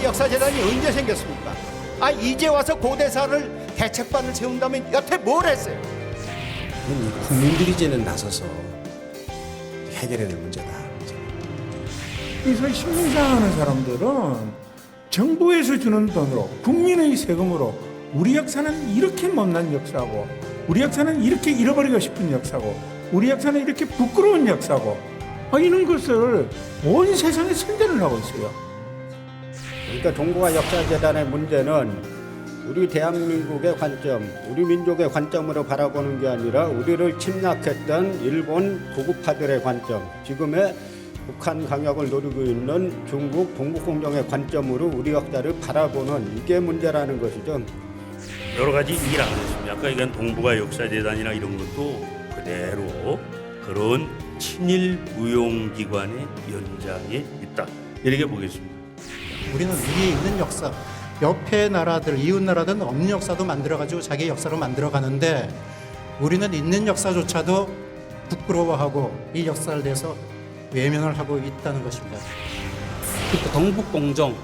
역사재단이 언제 생겼습니까? 이제 와서 고대사를 대책반을 세운다면 여태 뭘 했어요? 국민들이 이제는 나서서 해결해야 될 문제다. 그래서 식민사하는 사람들은 정부에서 주는 돈으로, 국민의 세금으로 우리 역사는 이렇게 못난 역사고, 우리 역사는 이렇게 잃어버리고 싶은 역사고, 우리 역사는 이렇게 부끄러운 역사고, 이런 것을 온 세상에 선전을 하고 있어요. 그러니까 동북아 역사재단의 문제는 우리 대한민국의 관점, 우리 민족의 관점으로 바라보는 게 아니라 우리를 침략했던 일본 고급파들의 관점, 지금의 북한 강역을 노리고 있는 중국 동북공정의 관점으로 우리 역사를 바라보는 이게 문제라는 것이죠. 여러 가지 얘기를 안 했습니다. 아까 얘기한 동북아 역사재단이나 이런 것도 그대로 그런 친일 무용기관의 연장에 있다. 이렇게 보겠습니다. 우리는 위에 있는 역사, 옆에 나라들, 이웃 나라들은 없는 역사도 만들어가지고 자기 역사로 만들어가는데 우리는 있는 역사조차도 부끄러워하고 이 역사를 대해서 외면을 하고 있다는 것입니다. 동북공정,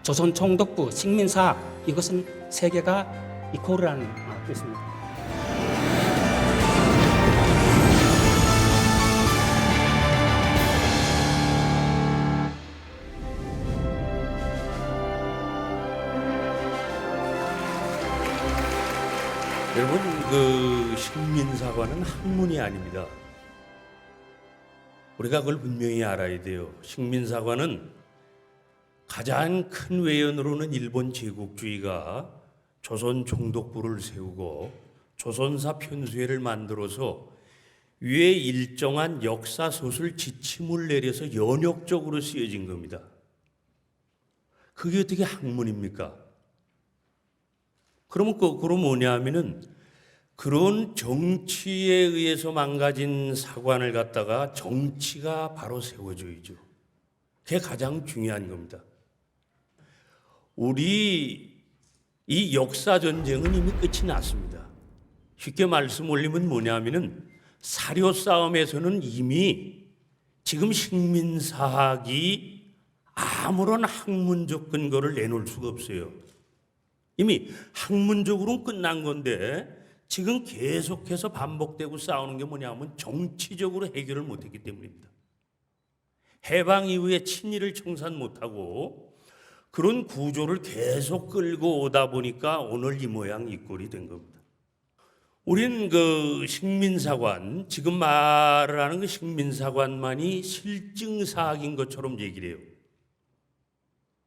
조선총독부, 식민사학 이것은 세계가 이코르라는 뜻입니다. 여러분, 그 식민사관은 학문이 아닙니다. 우리가 그걸 분명히 알아야 돼요. 식민사관은 가장 큰 외연으로는 일본 제국주의가 조선 총독부를 세우고 조선사 편수회를 만들어서 위에 일정한 역사서술 지침을 내려서 연역적으로 쓰여진 겁니다. 그게 어떻게 학문입니까? 그러면 거꾸로 뭐냐 하면은 그런 정치에 의해서 망가진 사관을 갖다가 정치가 바로 세워줘야죠. 그게 가장 중요한 겁니다. 우리 이 역사 전쟁은 이미 끝이 났습니다. 쉽게 말씀 올리면 뭐냐 하면은 사료 싸움에서는 이미 지금 식민사학이 아무런 학문적 근거를 내놓을 수가 없어요. 이미 학문적으로는 끝난 건데 지금 계속해서 반복되고 싸우는 게 뭐냐면 정치적으로 해결을 못했기 때문입니다. 해방 이후에 친일을 청산 못하고 그런 구조를 계속 끌고 오다 보니까 오늘 이 모양 이 꼴이 된 겁니다. 우리는 그 식민사관, 지금 말을 하는 그 식민사관만이 실증사학인 것처럼 얘기를 해요.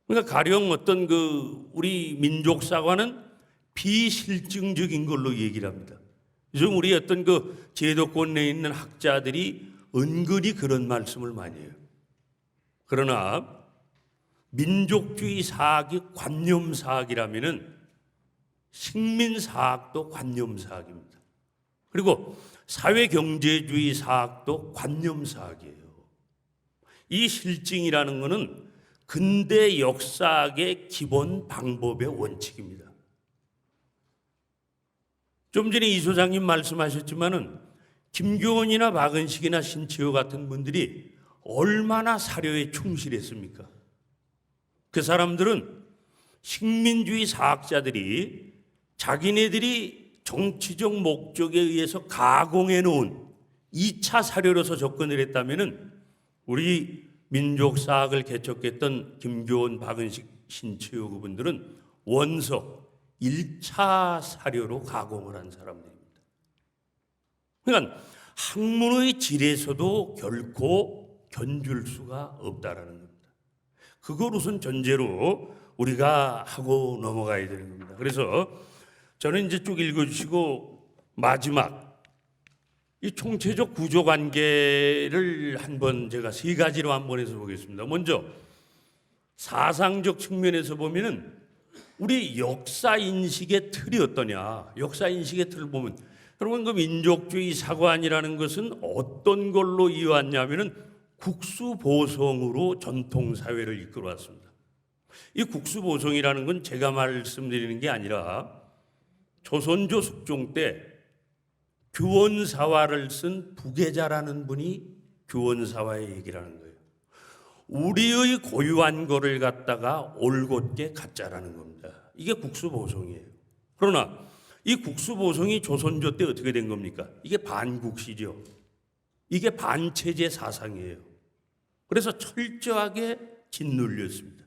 그러니까 가령 어떤 그 우리 민족사관은 비실증적인 걸로 얘기를 합니다. 요즘 우리 어떤 그 제도권 내에 있는 학자들이 은근히 그런 말씀을 많이 해요. 그러나 민족주의 사학이 관념사학이라면은 식민사학도 관념사학입니다. 그리고 사회경제주의 사학도 관념사학이에요. 이 실증이라는 것은 근대 역사학의 기본 방법의 원칙입니다. 좀 전에 이 소장님 말씀하셨지만은 김교원이나 박은식이나 신치호 같은 분들이 얼마나 사료에 충실했습니까? 그 사람들은 식민주의 사학자들이 자기네들이 정치적 목적에 의해서 가공해 놓은 2차 사료로서 접근을 했다면은 우리 민족사학을 개척했던 김교원, 박은식, 신치호 그분들은 원석 1차 사료로 가공을 한 사람들입니다. 그러니까 학문의 질에서도 결코 견줄 수가 없다라는 겁니다. 그걸 우선 전제로 우리가 하고 넘어가야 되는 겁니다. 그래서 저는 이제 쭉 읽어주시고 마지막 이 총체적 구조 관계를 한번 제가 세 가지로 한번 해서 보겠습니다. 먼저 사상적 측면에서 보면은 우리 역사 인식의 틀이 어떠냐? 역사 인식의 틀을 보면 여러분 그 민족주의 사관이라는 것은 어떤 걸로 이어왔냐면은 국수보성으로 전통 사회를 이끌어왔습니다. 이 국수보성이라는 건 제가 말씀드리는 게 아니라 조선조 숙종 때 규원사화를 쓴 부계자라는 분이 규원사화의 얘기를 하는 거예요. 우리의 고유한 거를 갖다가 올곧게 갖자라는 겁니다. 이게 국수보성이에요. 그러나 이 국수보성이 조선조 때 어떻게 된 겁니까? 이게 반국시죠. 이게 반체제 사상이에요. 그래서 철저하게 짓눌렸습니다.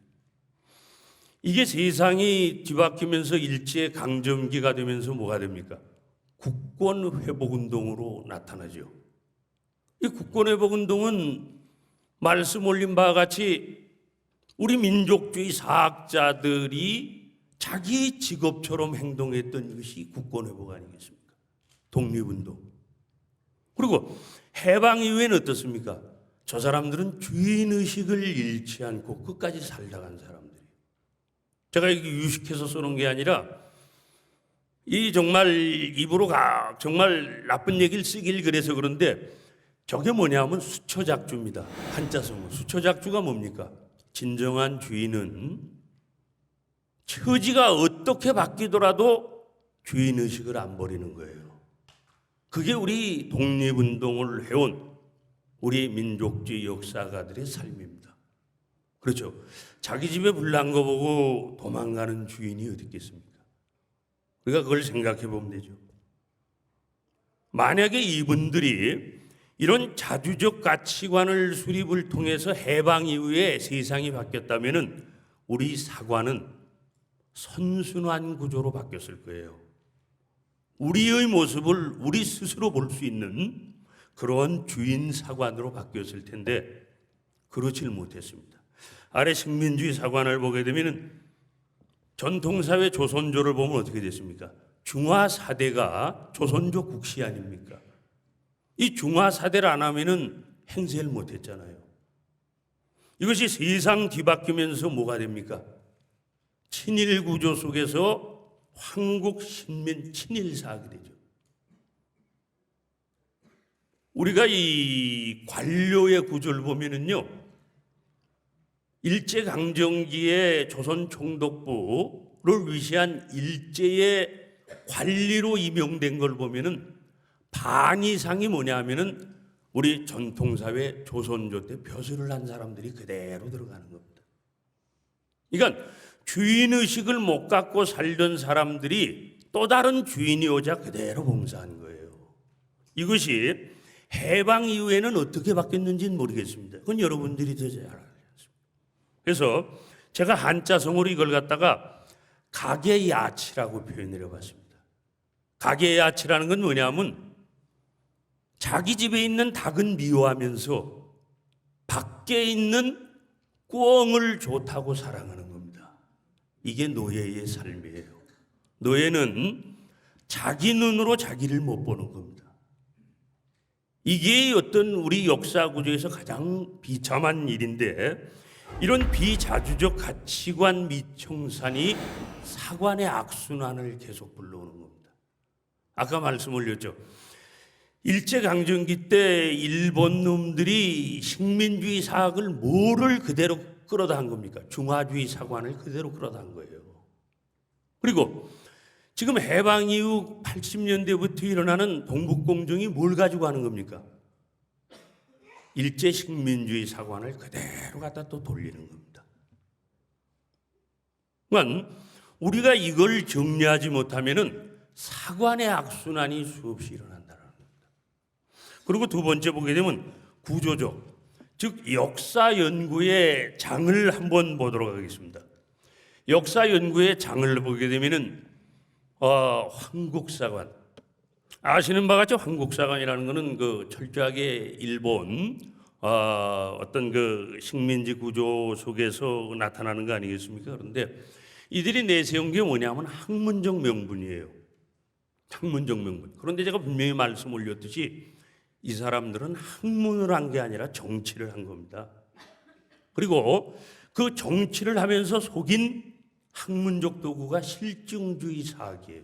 이게 세상이 뒤바뀌면서 일제강점기가 되면서 뭐가 됩니까? 국권회복운동으로 나타나죠. 이 국권회복운동은 말씀 올린 바와 같이 우리 민족주의 사학자들이 자기 직업처럼 행동했던 것이 국권회복 아니겠습니까? 독립운동. 그리고 해방 이후에는 어떻습니까? 저 사람들은 주인의식을 잃지 않고 끝까지 살다간 사람들이에요. 제가 이게 유식해서 써놓은 게 아니라 이 정말 입으로 정말 나쁜 얘기를 쓰길 그래서 그런데 저게 뭐냐면 수초작주입니다. 한자성어. 수초작주가 뭡니까? 진정한 주인은 처지가 어떻게 바뀌더라도 주인의식을 안 버리는 거예요. 그게 우리 독립운동을 해온 우리 민족주의 역사가들의 삶입니다. 그렇죠. 자기 집에 불난 거 보고 도망가는 주인이 어디 있겠습니까? 우리가 그걸 생각해 보면 되죠. 만약에 이분들이 이런 자주적 가치관을 수립을 통해서 해방 이후에 세상이 바뀌었다면 우리 사관은 선순환 구조로 바뀌었을 거예요. 우리의 모습을 우리 스스로 볼 수 있는 그런 주인 사관으로 바뀌었을 텐데 그렇지를 못했습니다. 아래 식민주의 사관을 보게 되면 전통사회 조선조를 보면 어떻게 됐습니까? 중화사대가 조선조 국시 아닙니까? 이 중화사대를 안 하면은 행세를 못했잖아요. 이것이 세상 뒤바뀌면서 뭐가 됩니까? 친일 구조 속에서 황국 신민 친일 사학이 되죠. 우리가 이 관료의 구조를 보면은요, 일제강점기에 조선 총독부를 위시한 일제의 관리로 임용된 걸 보면은 반 이상이 뭐냐 하면은 우리 전통사회 조선조 때 벼슬을 한 사람들이 그대로 들어가는 겁니다. 그러니까 주인의식을 못 갖고 살던 사람들이 또 다른 주인이 오자 그대로 봉사한 거예요. 이것이 해방 이후에는 어떻게 바뀌었는지는 모르겠습니다. 그건 여러분들이 더 잘 알겠습니다. 그래서 제가 한자성어로 이걸 갖다가 각의야치라고 표현을 해봤습니다. 각의야치라는 건 뭐냐면 자기 집에 있는 닭은 미워하면서 밖에 있는 꿩을 좋다고 사랑하는 겁니다. 이게 노예의 삶이에요. 노예는 자기 눈으로 자기를 못 보는 겁니다. 이게 어떤 우리 역사 구조에서 가장 비참한 일인데 이런 비자주적 가치관 미청산이 사관의 악순환을 계속 불러오는 겁니다. 아까 말씀 올렸죠. 일제강점기 때 일본 놈들이 식민주의 사학을 뭐를 그대로 끌어다 한 겁니까? 중화주의 사관을 그대로 끌어다 한 거예요. 그리고 지금 해방 이후 80년대부터 일어나는 동북공정이 뭘 가지고 하는 겁니까? 일제 식민주의 사관을 그대로 갖다 또 돌리는 겁니다. 그러니까 우리가 이걸 정리하지 못하면은 사관의 악순환이 수없이 일어난다는 겁니다. 그리고 두 번째 보게 되면 구조적, 즉 역사 연구의 장을 한번 보도록 하겠습니다. 역사 연구의 장을 보게 되면은 황국사관, 아시는 바와 같이 황국사관이라는 것은 그 철저하게 일본 어떤 그 식민지 구조 속에서 나타나는 거 아니겠습니까? 그런데 이들이 내세운 게 뭐냐면 학문적 명분이에요. 학문적 명분. 그런데 제가 분명히 말씀 올렸듯이 이 사람들은 학문을 한 게 아니라 정치를 한 겁니다. 그리고 그 정치를 하면서 속인 학문적 도구가 실증주의 사학이에요.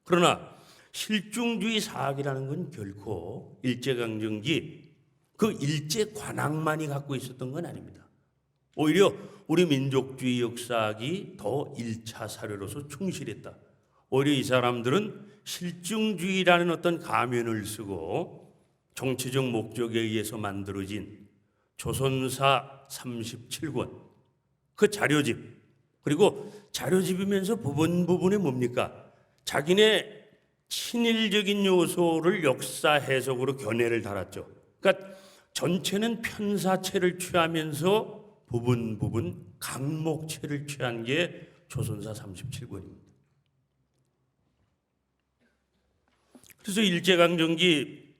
그러나 실증주의 사학이라는 건 결코 일제강점기 그 일제 관학만이 갖고 있었던 건 아닙니다. 오히려 우리 민족주의 역사학이 더 1차 사료로서 충실했다. 오히려 이 사람들은 실증주의라는 어떤 가면을 쓰고 정치적 목적에 의해서 만들어진 조선사 37권 그 자료집, 그리고 자료집이면서 부분에 뭡니까? 자기네 친일적인 요소를 역사 해석으로 견해를 달았죠. 그러니까 전체는 편사체를 취하면서 부분 강목체를 취한 게 조선사 37권입니다. 그래서 일제강점기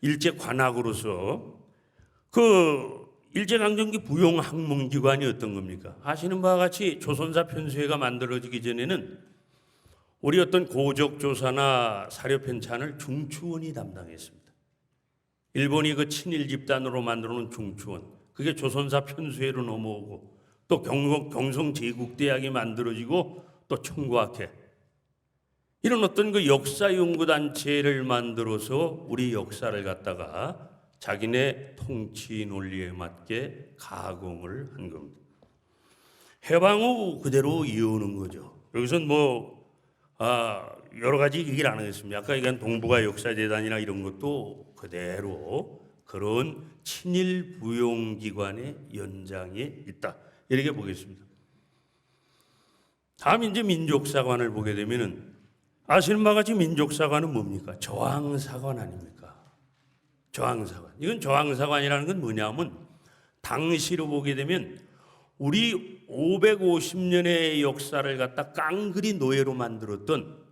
일제관학으로서 그 일제강점기 부용학문기관이 어떤 겁니까? 아시는 바와 같이 조선사 편수회가 만들어지기 전에는 우리 어떤 고적조사나 사료편찬을 중추원이 담당했습니다. 일본이 그 친일 집단으로 만들어놓은 중추원, 그게 조선사 편수회로 넘어오고 또 경성제국대학이 만들어지고 또 청구학회, 이런 어떤 그 역사연구단체를 만들어서 우리 역사를 갖다가 자기네 통치 논리에 맞게 가공을 한 겁니다. 해방 후 그대로 이어오는 거죠. 여기서는 여러 가지 얘기를 안 하겠습니다. 아까 얘기한 동북아 역사재단이나 이런 것도 그대로 그런 친일 부용기관의 연장에 있다, 이렇게 보겠습니다. 다음 이제 민족사관을 보게 되면은 아시는 바와 같이 민족사관은 뭡니까? 저항사관 아닙니까? 저항사관. 이건 저항사관이라는 건 뭐냐면 당시로 보게 되면 우리 550년의 역사를 갖다 깡그리 노예로 만들었던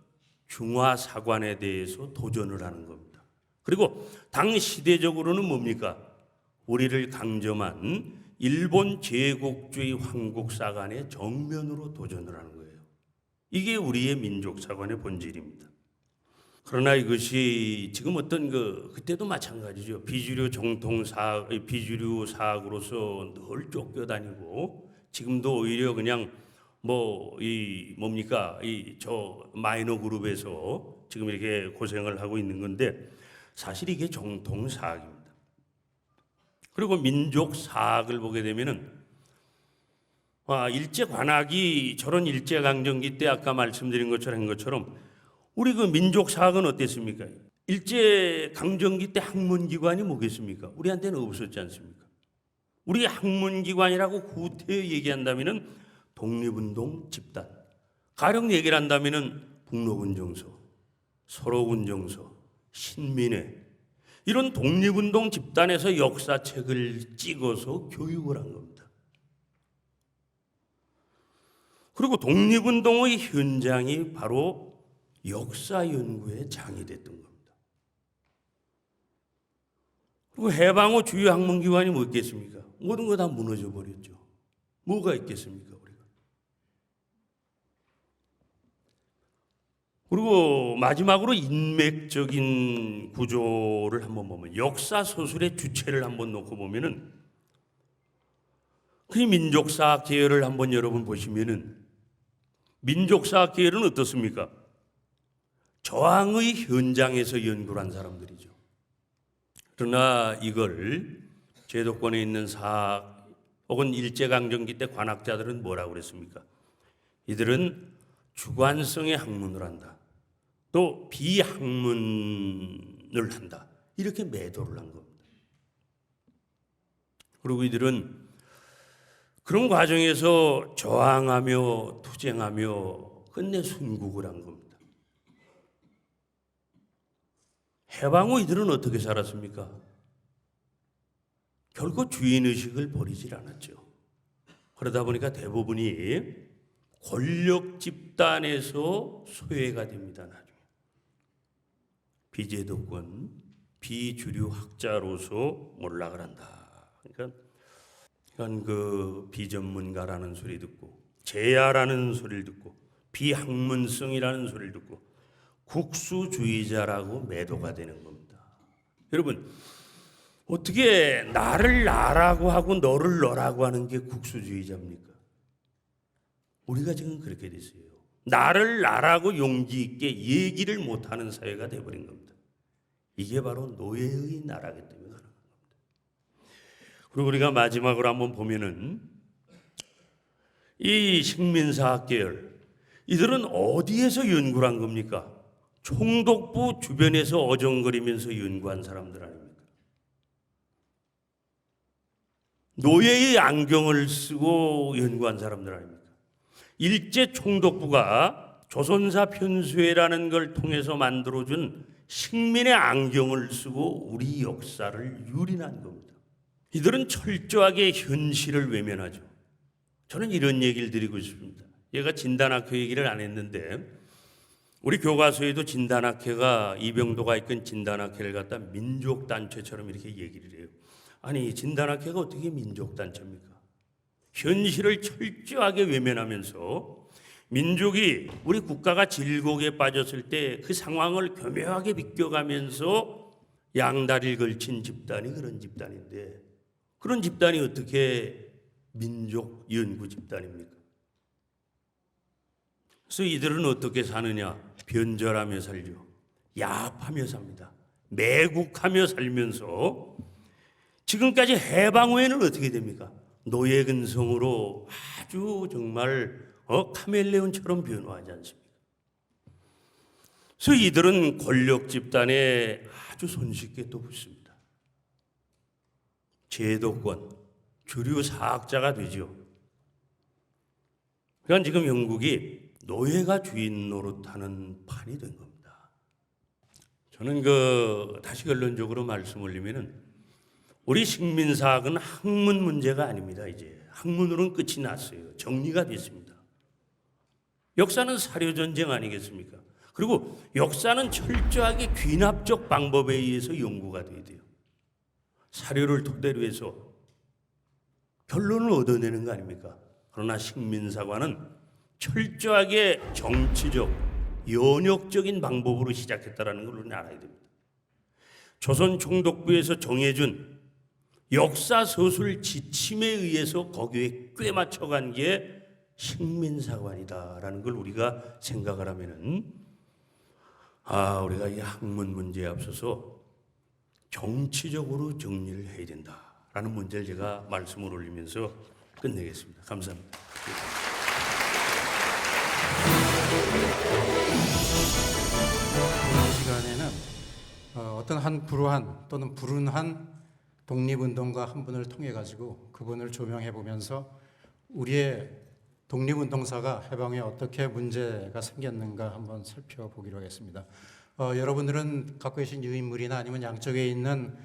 중화사관에 대해서 도전을 하는 겁니다. 그리고 당 시대적으로는 뭡니까? 우리를 강점한 일본 제국주의 황국사관의 정면으로 도전을 하는 거예요. 이게 우리의 민족사관의 본질입니다. 그러나 이것이 지금 어떤 그때도 마찬가지죠. 비주류 사학으로서 늘 쫓겨다니고, 지금도 오히려 그냥 저 마이너 그룹에서 지금 이렇게 고생을 하고 있는 건데, 사실 이게 정통사학입니다. 그리고 민족사학을 보게 되면은 일제관학이 저런 일제강점기 때 아까 말씀드린 것처럼 우리 그 민족사학은 어땠습니까? 일제강점기 때 학문기관이 뭐겠습니까? 우리한테는 없었지 않습니까? 우리 학문기관이라고 구태여 얘기한다면은 독립운동 집단, 가령 얘기를 한다면은 북로군정서, 서로군정서, 신민회, 이런 독립운동 집단에서 역사책을 찍어서 교육을 한 겁니다. 그리고 독립운동의 현장이 바로 역사 연구의 장이 됐던 겁니다. 그리고 해방 후 주요 학문기관이 뭐 있겠습니까? 모든 거 다 무너져 버렸죠. 뭐가 있겠습니까, 우리가? 그리고 마지막으로 인맥적인 구조를 한번 보면, 역사 소설의 주체를 한번 놓고 보면은, 그 민족사학 계열을 한번 여러분 보시면은, 민족사학 계열은 어떻습니까? 저항의 현장에서 연구를 한 사람들이죠. 그러나 이걸 제도권에 있는 사학 혹은 일제강점기 때 관학자들은 뭐라고 그랬습니까? 이들은 주관성의 학문을 한다, 또 비학문을 한다, 이렇게 매도를 한 겁니다. 그리고 이들은 그런 과정에서 저항하며 투쟁하며 끝내 순국을 한 겁니다. 해방 후 이들은 어떻게 살았습니까? 결코 주인의식을 버리질 않았죠. 그러다 보니까 대부분이 권력 집단에서 소외가 됩니다. 나중에 비제도권, 비주류 학자로서 몰락을 한다. 그러니까 이건 그 비전문가라는 소리 듣고, 제야라는 소리를 듣고, 비학문성이라는 소리를 듣고 국수주의자라고 매도가 되는 겁니다. 여러분, 어떻게 나를 나라고 하고 너를 너라고 하는 게 국수주의자입니까? 우리가 지금 그렇게 됐어요. 나를 나라고 용기 있게 얘기를 못하는 사회가 돼버린 겁니다. 이게 바로 노예의 나라기 때문에 그런 겁니다. 그리고 우리가 마지막으로 한번 보면은 이 식민사학 계열, 이들은 어디에서 연구를 한 겁니까? 총독부 주변에서 어정거리면서 연구한 사람들 아닙니까? 노예의 안경을 쓰고 연구한 사람들 아닙니까? 일제 총독부가 조선사 편수회라는 걸 통해서 만들어준 식민의 안경을 쓰고 우리 역사를 유린한 겁니다. 이들은 철저하게 현실을 외면하죠. 저는 이런 얘기를 드리고 싶습니다. 얘가 진단학회 얘기를 안 했는데 우리 교과서에도 진단학회가 이병도가 이끈 진단학회를 갖다 민족단체처럼 이렇게 얘기를 해요. 아니 진단학회가 어떻게 민족단체입니까? 현실을 철저하게 외면하면서 민족이 우리 국가가 질곡에 빠졌을 때 그 상황을 교묘하게 비껴가면서 양다리를 걸친 집단이 그런 집단인데 그런 집단이 어떻게 민족 연구 집단입니까? 그래서 이들은 어떻게 사느냐? 변절하며 살죠. 야합하며 삽니다. 매국하며 살면서 지금까지 해방 후에는 어떻게 됩니까? 노예 근성으로 아주 정말 카멜레온처럼 변화하지 않습니까? 그래서 이들은 권력 집단에 아주 손쉽게 또 붙습니다. 제도권, 주류 사학자가 되죠. 그러니까 지금 영국이 노예가 주인 노릇하는 판이 된 겁니다. 저는 다시 결론적으로 말씀 올리면은 우리 식민사학은 학문 문제가 아닙니다. 이제 학문으로는 끝이 났어요. 정리가 됐습니다. 역사는 사료전쟁 아니겠습니까? 그리고 역사는 철저하게 귀납적 방법에 의해서 연구가 돼야 돼요. 사료를 토대로 해서 결론을 얻어내는 거 아닙니까? 그러나 식민사관은 철저하게 정치적, 연역적인 방법으로 시작했다는 걸 우리는 알아야 됩니다. 조선 총독부에서 정해준 역사서술 지침에 의해서 거기에 꿰맞춰간 게 식민사관이다라는 걸 우리가 생각을 하면은 우리가 이 학문 문제에 앞서서 정치적으로 정리를 해야 된다라는 문제를 제가 말씀을 올리면서 끝내겠습니다. 감사합니다. 이번 시간에는 어떤 한 불우한 또는 불운한 독립운동가 한 분을 통해 가지고 그분을 조명해 보면서 우리의 독립운동사가 해방에 어떻게 문제가 생겼는가 한번 살펴보기로 하겠습니다. 여러분들은 갖고 계신 유인물이나 아니면 양쪽에 있는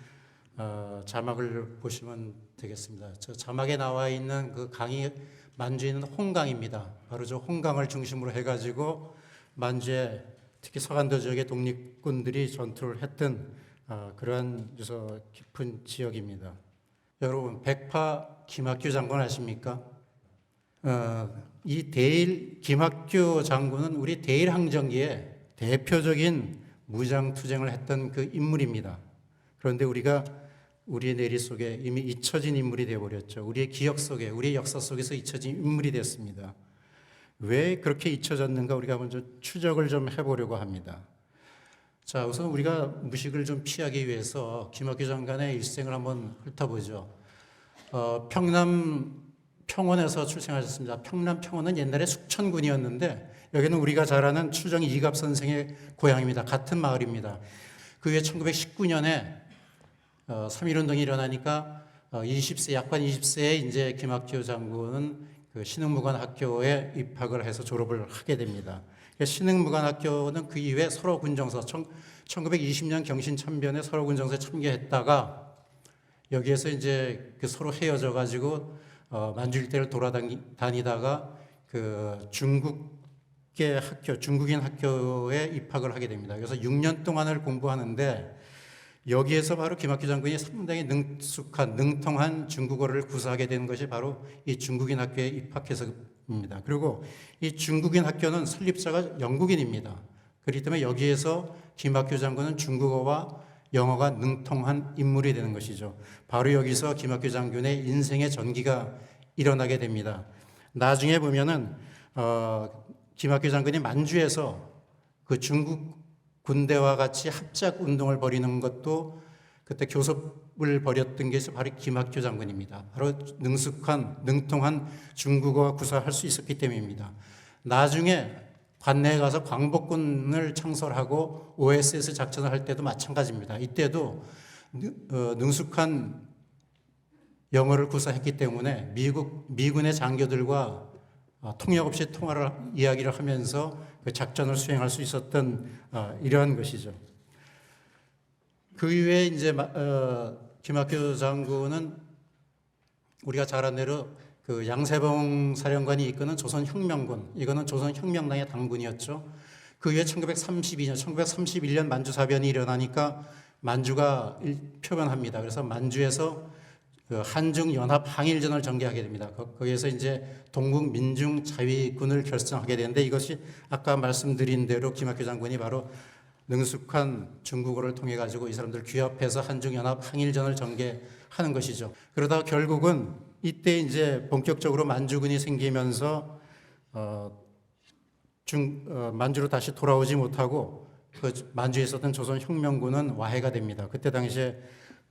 자막을 보시면 되겠습니다. 저 자막에 나와 있는 그 강이 만주에 있는 홍강입니다. 바로 저 홍강을 중심으로 해가지고 만주에 특히 서간도 지역의 독립군들이 전투를 했던 그러한 유서 깊은 지역입니다. 여러분 백파 김학규 장군 아십니까? 이 대일 김학규 장군은 우리 대일 항쟁기에 대표적인 무장투쟁을 했던 그 인물입니다. 그런데 우리가 우리의 내리 속에 이미 잊혀진 인물이 되어버렸죠. 우리의 기억 속에, 우리의 역사 속에서 잊혀진 인물이 됐습니다. 왜 그렇게 잊혀졌는가 우리가 먼저 추적을 좀 해보려고 합니다. 자, 우선 우리가 무식을 좀 피하기 위해서 김학규 장관의 일생을 한번 훑어보죠. 평남 평원에서 출생하셨습니다. 평남 평원은 옛날에 숙천군이었는데 여기는 우리가 잘 아는 추정 이갑 선생의 고향입니다. 같은 마을입니다. 그 후에 1919년에 3.1운동이 일어나니까 20세, 약관 20세에 이제 김학규 장군은 그 신흥무관학교에 입학을 해서 졸업을 하게 됩니다. 신흥무관학교는 그 이후에 설호군정서 1920년 경신참변에 설호군정서에 참여했다가 여기에서 이제 그 서로 헤어져 가지고 만주 일대를 돌아다니다가 그 중국의 학교, 중국인 학교에 입학을 하게 됩니다. 그래서 6년 동안을 공부하는데 여기에서 바로 김학규 장군이 상당히 능숙한, 능통한 중국어를 구사하게 된 것이 바로 이 중국인 학교에 입학해서입니다. 그리고 이 중국인 학교는 설립자가 영국인입니다. 그렇기 때문에 여기에서 김학규 장군은 중국어와 영어가 능통한 인물이 되는 것이죠. 바로 여기서 김학규 장군의 인생의 전기가 일어나게 됩니다. 나중에 보면은 김학규 장군이 만주에서 그 중국 군대와 같이 합작 운동을 벌이는 것도 그때 교섭을 벌였던 게 바로 김학규 장군입니다. 바로 능통한 중국어 구사할 수 있었기 때문입니다. 나중에 관내에 가서 광복군을 창설하고 OSS 작전을 할 때도 마찬가지입니다. 이때도 능숙한 영어를 구사했기 때문에 미군의 장교들과 통역 없이 이야기를 하면서 그 작전을 수행할 수 있었던 이러한 것이죠. 그 이후에 이제 김학규 장군은 우리가 잘 아는 대로 그 양세봉 사령관이 이끄는 조선혁명군, 이거는 조선혁명당의 당군이었죠. 그 이후에 1931년 만주사변이 일어나니까 만주가 표변합니다. 그래서 만주에서 그 한중연합 항일전을 전개하게 됩니다. 거기에서 이제 동국민중자위군을 결성하게 되는데, 이것이 아까 말씀드린 대로 김학규 장군이 바로 능숙한 중국어를 통해 가지고 이 사람들 규합해서 한중연합 항일전을 전개하는 것이죠. 그러다 결국은 이때 이제 본격적으로 만주군이 생기면서 만주로 다시 돌아오지 못하고 그 만주에 있었던 조선혁명군은 와해가 됩니다. 그때 당시에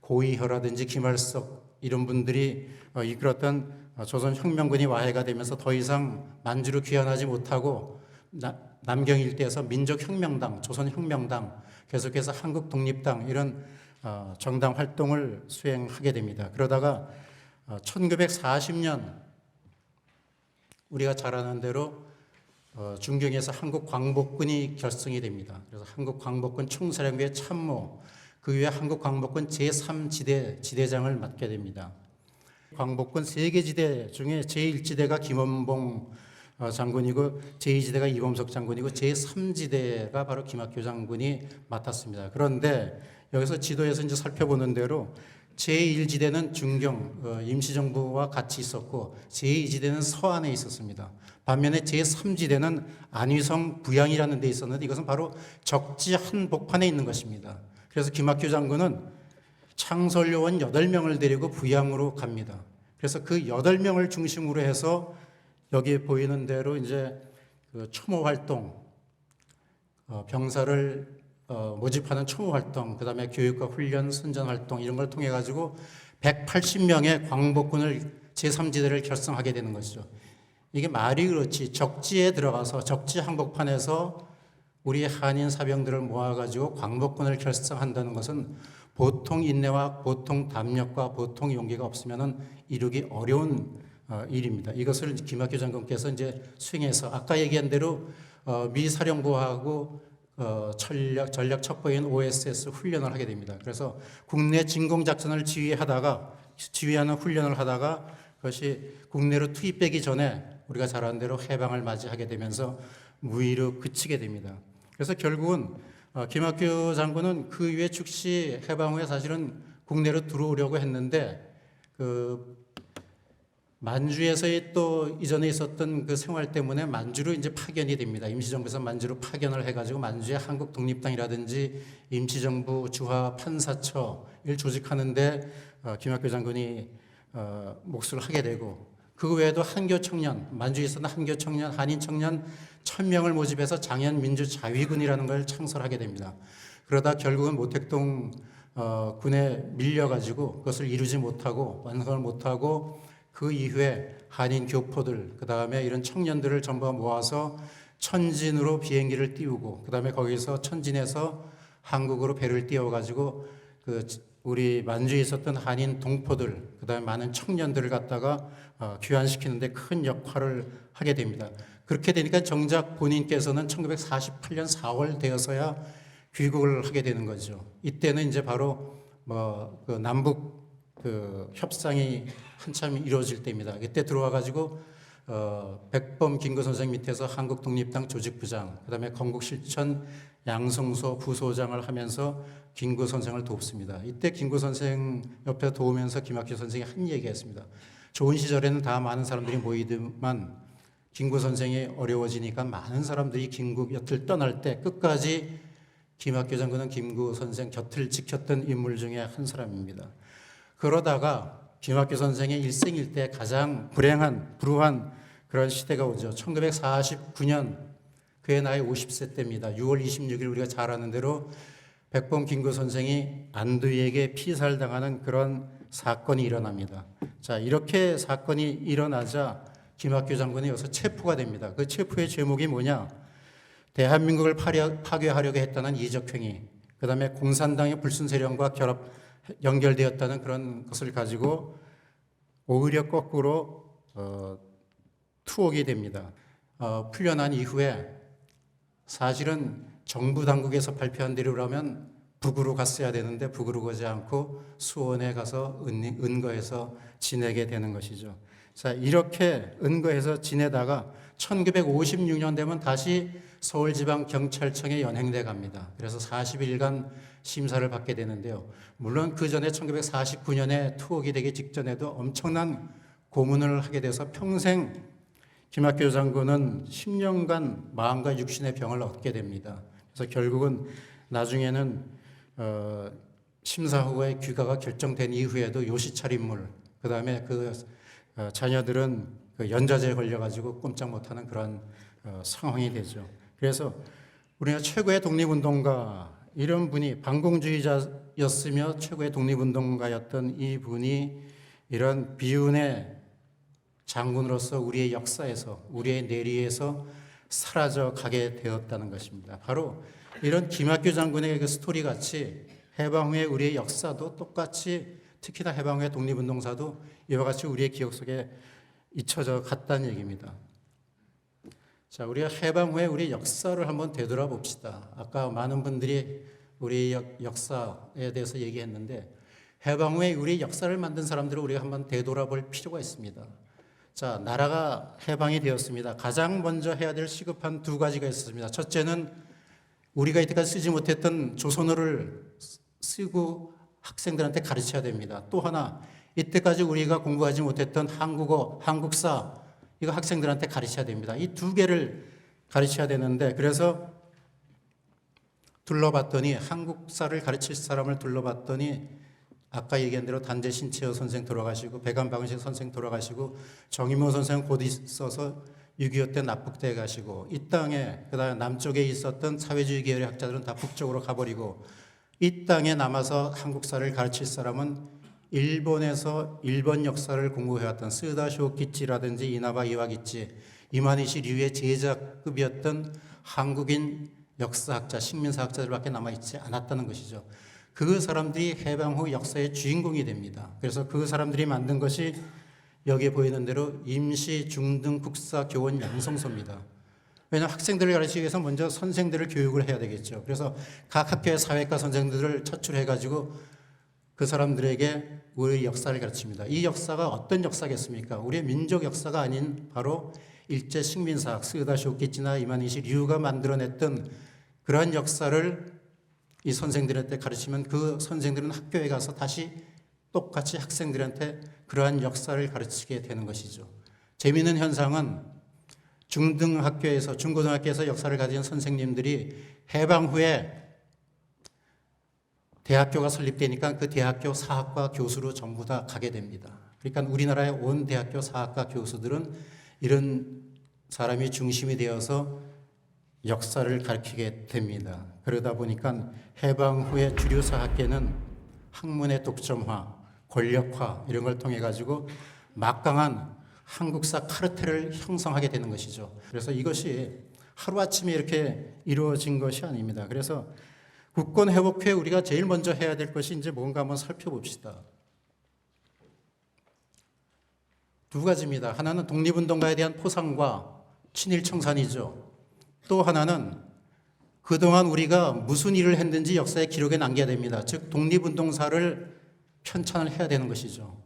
고이혀라든지 김할석 이런 분들이 이끌었던 조선혁명군이 와해가 되면서 더 이상 만주로 귀환하지 못하고 남경 일대에서 민족혁명당, 조선혁명당, 계속해서 한국독립당 이런 정당 활동을 수행하게 됩니다. 그러다가 1940년 우리가 잘 아는 대로 중경에서 한국광복군이 결성이 됩니다. 그래서 한국광복군 총사령부의 참모, 그 위에 한국광복군 제3지대 지대장을 맡게 됩니다. 광복군 3개 지대 중에 제1지대가 김원봉 장군이고 제2지대가 이범석 장군이고 제3지대가 바로 김학규 장군이 맡았습니다. 그런데 여기서 지도에서 이제 살펴보는 대로 제1지대는 중경 임시정부와 같이 있었고 제2지대는 서안에 있었습니다. 반면에 제3지대는 안위성 부양이라는 데 있었는데 이것은 바로 적지 한복판에 있는 것입니다. 그래서 김학규 장군은 창설요원 8명을 데리고 부양으로 갑니다. 그래서 그 8명을 중심으로 해서 여기 보이는 대로 이제 그 추모 활동, 병사를 모집하는 추모 활동, 그 다음에 교육과 훈련, 선전 활동 이런 걸 통해 가지고 180명의 광복군을 제3지대를 결성하게 되는 것이죠. 이게 말이 그렇지 적지에 들어가서 적지 한복판에서 우리 한인 사병들을 모아가지고 광복군을 결성한다는 것은 보통 인내와 보통 담력과 보통 용기가 없으면은 이루기 어려운 일입니다. 이것을 김학규 장군께서 이제 수행해서 아까 얘기한 대로 미 사령부하고 전략 첩보인 OSS 훈련을 하게 됩니다. 그래서 국내 진공 작전을 지휘하는 훈련을 하다가 그것이 국내로 투입되기 전에 우리가 잘 아는 대로 해방을 맞이하게 되면서 무위로 그치게 됩니다. 그래서 결국은 김학규 장군은 그 이후에 즉시 해방 후에 사실은 국내로 들어오려고 했는데 그 만주에서의 또 이전에 있었던 그 생활 때문에 만주로 이제 파견이 됩니다. 임시정부에서 만주로 파견을 해가지고 만주에 한국독립당이라든지 임시정부 주하 판사처를 조직하는데 김학규 장군이 몫을 하게 되고 그 외에도 한교 청년, 만주에 있었던 한교 청년, 한인 청년 1000명을 모집해서 장현민주자위군이라는 걸 창설하게 됩니다. 그러다 결국은 모택동 군에 밀려가지고 그것을 이루지 못하고 완성을 못하고 그 이후에 한인 교포들, 그 다음에 이런 청년들을 전부 모아서 천진으로 비행기를 띄우고, 그 다음에 거기서 천진에서 한국으로 배를 띄워가지고 그 우리 만주에 있었던 한인 동포들, 그 다음에 많은 청년들을 갖다가 귀환시키는데 큰 역할을 하게 됩니다. 그렇게 되니까 정작 본인께서는 1948년 4월 되어서야 귀국을 하게 되는 거죠. 이때는 이제 바로 그 남북 그 협상이 한참 이루어질 때입니다. 이때 들어와 가지고 백범 김구 선생 밑에서 한국독립당 조직부장, 그다음에 건국실천 양성소 부소장을 하면서 김구 선생을 돕습니다. 이때 김구 선생 옆에 도우면서 김학규 선생이 한 얘기했습니다. 좋은 시절에는 다 많은 사람들이 모이더만 김구 선생이 어려워지니까 많은 사람들이 김구 곁을 떠날 때 끝까지 김학규 장군은 김구 선생 곁을 지켰던 인물 중에 한 사람입니다. 그러다가 김학규 선생의 일생일 때 가장 불우한 그런 시대가 오죠. 1949년 그의 나이 50세 때입니다. 6월 26일 우리가 잘 아는 대로 백범 김구 선생이 안두희에게 피살당하는 그런 사건이 일어납니다. 자, 이렇게 사건이 일어나자 김학규 장군이 여기서 체포가 됩니다. 그 체포의 제목이 뭐냐? 대한민국을 파괴하려고 했다는 이적행위, 그 다음에 공산당의 불순 세력과 연결되었다는 그런 것을 가지고 오히려 거꾸로 투옥이 됩니다. 풀려난 이후에 사실은 정부 당국에서 발표한 대로라면 북으로 갔어야 되는데 북으로 가지 않고 수원에 가서 은거해서 지내게 되는 것이죠. 자, 이렇게 은거해서 지내다가 1956년 되면 다시 서울지방경찰청에 연행돼 갑니다. 그래서 40일간 심사를 받게 되는데요. 물론 그 전에 1949년에 투옥이 되기 직전에도 엄청난 고문을 하게 돼서 평생 김학규 장군은 10년간 마음과 육신의 병을 얻게 됩니다. 그래서 결국은 나중에는 심사 후에 귀가가 결정된 이후에도 요시차림물, 그 다음에 그 자녀들은 그 연좌제에 걸려가지고 꼼짝 못하는 그런 상황이 되죠. 그래서 우리가 최고의 독립운동가, 이런 분이 반공주의자였으며 최고의 독립운동가였던 이 분이 이런 비운의 장군으로서 우리의 역사에서, 우리의 내리에서 사라져 가게 되었다는 것입니다. 바로 이런 김학규 장군의 그 스토리 같이 해방 후에 우리의 역사도 똑같이, 특히나 해방 후의 독립운동사도 이와 같이 우리의 기억 속에 잊혀져 갔다는 얘기입니다. 자, 우리가 해방 후에 우리 역사를 한번 되돌아봅시다. 아까 많은 분들이 우리 역사에 대해서 얘기했는데, 해방 후에 우리 역사를 만든 사람들을 우리가 한번 되돌아볼 필요가 있습니다. 자, 나라가 해방이 되었습니다. 가장 먼저 해야 될 시급한 두 가지가 있었습니다. 첫째는 우리가 이때까지 쓰지 못했던 조선어를 쓰고 학생들한테 가르쳐야 됩니다. 또 하나, 이때까지 우리가 공부하지 못했던 한국어, 한국사, 이거 학생들한테 가르쳐야 됩니다. 이 두 개를 가르쳐야 되는데, 그래서 둘러봤더니, 한국사를 가르칠 사람을 둘러봤더니 아까 얘기한 대로 단재 신채호 선생 돌아가시고, 백안방식 선생 돌아가시고, 정인모 선생 곧 있어서 6.25 때 납북대 가시고, 이 땅에, 그 다음에 남쪽에 있었던 사회주의 계열의 학자들은 다 북쪽으로 가버리고, 이 땅에 남아서 한국사를 가르칠 사람은 일본에서 일본 역사를 공부해왔던 스다 쇼키치라든지 이나바 이와기치, 이마니시 류의 제자급이었던 한국인 역사학자, 식민사학자들밖에 남아있지 않았다는 것이죠. 그 사람들이 해방 후 역사의 주인공이 됩니다. 그래서 그 사람들이 만든 것이 여기에 보이는 대로 임시 중등 국사 교원 양성소입니다. 왜냐하면 학생들을 가르치기 위해서 먼저 선생들을 교육을 해야 되겠죠. 그래서 각 학교의 사회과 선생들을 차출해가지고 그 사람들에게 우리 역사를 가르칩니다. 이 역사가 어떤 역사겠습니까? 우리의 민족 역사가 아닌 바로 일제 식민사학, 스다 쇼키치나 이마니시 류가 만들어냈던 그러한 역사를 이 선생들한테 가르치면 그 선생들은 학교에 가서 다시 똑같이 학생들한테 그러한 역사를 가르치게 되는 것이죠. 재미있는 현상은 중등학교에서, 중고등학교에서 역사를 가진 선생님들이 해방 후에 대학교가 설립되니까 그 대학교 사학과 교수로 전부 다 가게 됩니다. 그러니까 우리나라의 온 대학교 사학과 교수들은 이런 사람이 중심이 되어서 역사를 가르치게 됩니다. 그러다 보니까 해방 후에 주류 사학계는 학문의 독점화, 권력화 이런 걸 통해 가지고 막강한 한국사 카르텔을 형성하게 되는 것이죠. 그래서 이것이 하루아침에 이렇게 이루어진 것이 아닙니다. 그래서 국권 회복 후에 우리가 제일 먼저 해야 될 것이 이제 뭔가 한번 살펴봅시다. 두 가지입니다. 하나는 독립운동가에 대한 포상과 친일 청산이죠. 또 하나는 그동안 우리가 무슨 일을 했는지 역사의 기록에 남겨야 됩니다. 즉 독립운동사를 편찬을 해야 되는 것이죠.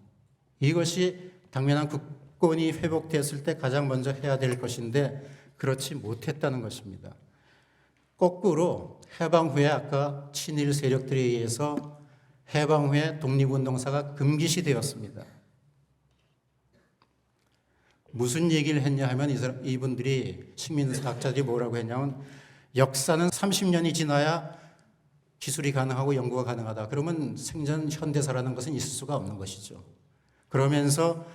이것이 당면한 국권이 회복됐을 때 가장 먼저 해야 될 것인데 그렇지 못했다는 것입니다. 거꾸로 해방 후에 아까 친일 세력들에 의해서 해방 후에 독립운동사가 금기시 되었습니다. 무슨 얘기를 했냐 하면 이분들이 식민사학자들이 뭐라고 했냐면 역사는 30년이 지나야 기술이 가능하고 연구가 가능하다. 그러면 생전 현대사라는 것은 있을 수가 없는 것이죠. 그러면서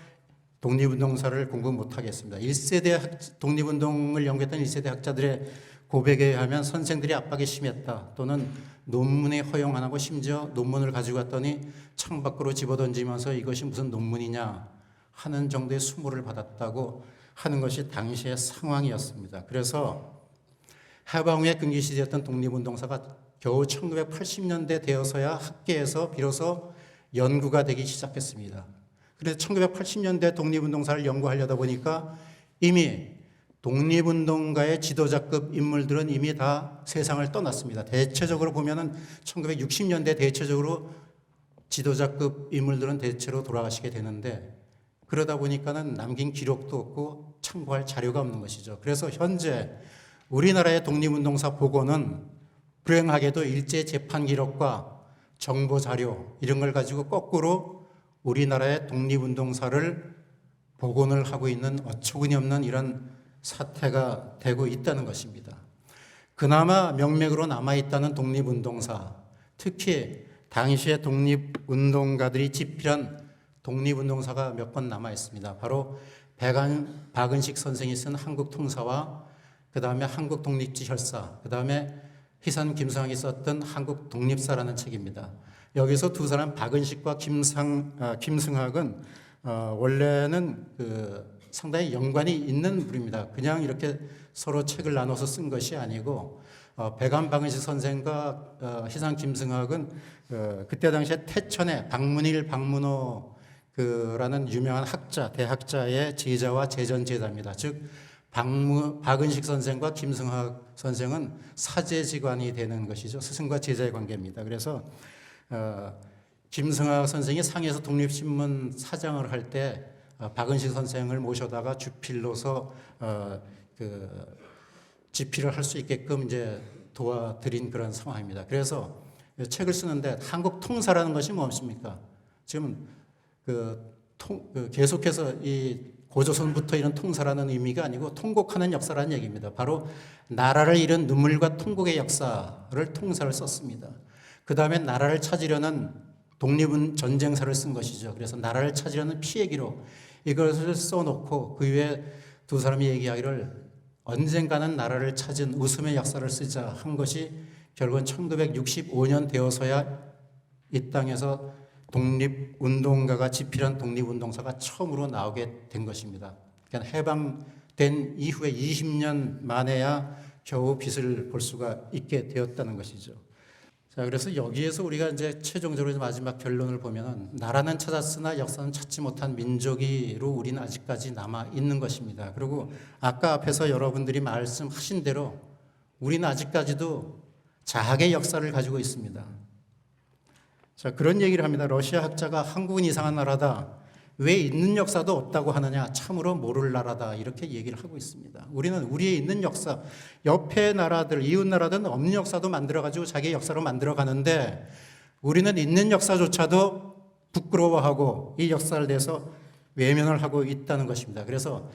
독립운동사를 공부 못하겠습니다. 1세대 독립운동을 연구했던 1세대 학자들의 고백에 의하면 선생들이 압박이 심했다. 또는 논문에 허용 안 하고 심지어 논문을 가지고 왔더니 창밖으로 집어던지면서 이것이 무슨 논문이냐 하는 정도의 수모를 받았다고 하는 것이 당시의 상황이었습니다. 그래서 해방 후에 금기시되었던 독립운동사가 겨우 1980년대 되어서야 학계에서 비로소 연구가 되기 시작했습니다. 그래서 1980년대 독립운동사를 연구하려다 보니까 이미 독립운동가의 지도자급 인물들은 이미 다 세상을 떠났습니다. 대체적으로 보면은 1960년대 대체적으로 지도자급 인물들은 대체로 돌아가시게 되는데 그러다 보니까는 남긴 기록도 없고 참고할 자료가 없는 것이죠. 그래서 현재 우리나라의 독립운동사 복원은 불행하게도 일제 재판 기록과 정보 자료 이런 걸 가지고 거꾸로 우리나라의 독립운동사를 복원을 하고 있는 어처구니 없는 이런 사태가 되고 있다는 것입니다. 그나마 명맥으로 남아있다는 독립운동사, 특히 당시의 독립운동가들이 집필한 독립운동사가 몇 권 남아있습니다. 바로 박은식 선생이 쓴 한국통사와 그 다음에 한국독립지혈사, 그 다음에 희산 김승학이 썼던 한국독립사라는 책입니다. 여기서 두 사람 박은식과 김승학은 원래는 상당히 연관이 있는 분입니다. 그냥 이렇게 서로 책을 나눠서 쓴 것이 아니고 박은식 선생과 희산 김승학은 그때 당시에 태천의 박문호라는 유명한 학자, 대학자의 제자와 제전제자입니다. 즉 박은식 선생과 김승학 선생은 사제지관이 되는 것이죠. 스승과 제자의 관계입니다. 그래서 김승학 선생이 상해에서 독립신문 사장을 할 때 박은식 선생을 모셔다가 주필로서 집필을 할 수 있게끔 이제 도와드린 그런 상황입니다. 그래서 책을 쓰는데 한국 통사라는 것이 무엇입니까? 지금 계속해서 이 고조선부터 이런 통사라는 의미가 아니고 통곡하는 역사라는 얘기입니다. 바로 나라를 잃은 눈물과 통곡의 역사를 통사를 썼습니다. 그 다음에 나라를 찾으려는 독립은 전쟁사를 쓴 것이죠. 그래서 나라를 찾으려는 피해 기록 이것을 써놓고 그 위에 두 사람이 얘기하기를 언젠가는 나라를 찾은 웃음의 역사를 쓰자 한 것이 결국은 1965년 되어서야 이 땅에서 독립운동가가 집필한 독립운동사가 처음으로 나오게 된 것입니다. 그러니까 해방된 이후에 20년 만에야 겨우 빛을 볼 수가 있게 되었다는 것이죠. 자, 그래서 여기에서 우리가 이제 최종적으로 마지막 결론을 보면은 나라는 찾았으나 역사는 찾지 못한 민족이로 우리는 아직까지 남아 있는 것입니다. 그리고 아까 앞에서 여러분들이 말씀하신 대로 우리는 아직까지도 자학의 역사를 가지고 있습니다. 자, 그런 얘기를 합니다. 러시아 학자가 한국은 이상한 나라다. 왜 있는 역사도 없다고 하느냐? 참으로 모를 나라다. 이렇게 얘기를 하고 있습니다. 우리는 우리의 있는 역사, 옆의 나라들, 이웃 나라들은 없는 역사도 만들어가지고 자기의 역사로 만들어가는데 우리는 있는 역사조차도 부끄러워하고 이 역사를 대해서 외면을 하고 있다는 것입니다. 그래서